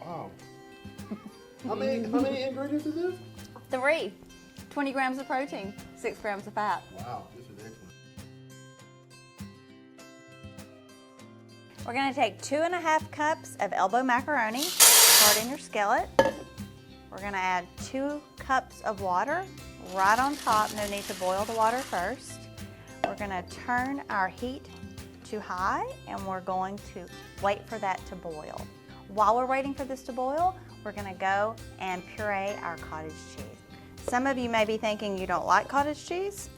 Wow. How many ingredients is this? 3. 20 grams of protein, 6 grams of fat. Wow, this is excellent. We're gonna take 2½ cups of elbow macaroni, pour it in your skillet. We're gonna add 2 cups of water right on top. No need to boil the water first. We're gonna turn our heat to high and we're going to wait for that to boil. While we're waiting for this to boil, we're gonna go and puree our cottage cheese. Some of you may be thinking you don't like cottage cheese,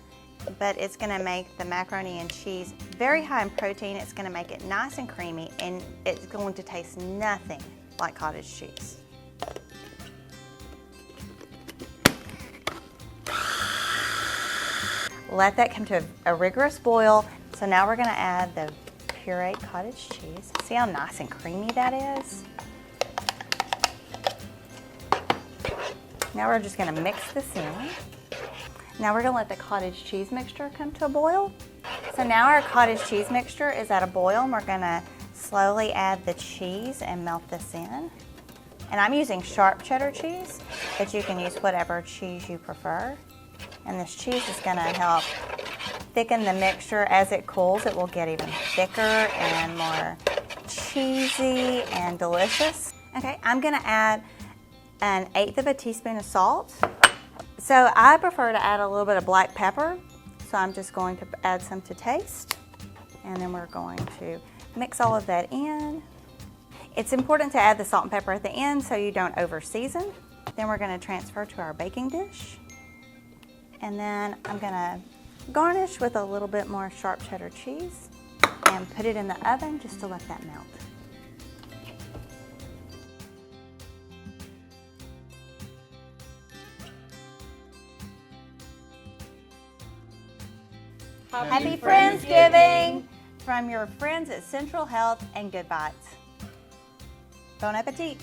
but it's gonna make the macaroni and cheese very high in protein. It's gonna make it nice and creamy, and it's going to taste nothing like cottage cheese. Let that come to a rigorous boil. So now we're gonna add the pureed cottage cheese. See how nice and creamy that is? Now we're just gonna mix this in. Now we're gonna let the cottage cheese mixture come to a boil. So now our cottage cheese mixture is at a boil, and we're gonna slowly add the cheese and melt this in. And I'm using sharp cheddar cheese, but you can use whatever cheese you prefer. And this cheese is gonna help thicken the mixture. As it cools, it will get even thicker and more cheesy and delicious. Okay, I'm gonna add 1/8 teaspoon of salt. So I prefer to add a little bit of black pepper. So I'm just going to add some to taste. And then we're going to mix all of that in. It's important to add the salt and pepper at the end so you don't over season. Then we're gonna transfer to our baking dish. And then I'm gonna garnish with a little bit more sharp cheddar cheese and put it in the oven just to let that melt. Happy Friendsgiving from your friends at Central Health and Good Bites. Bon appetit.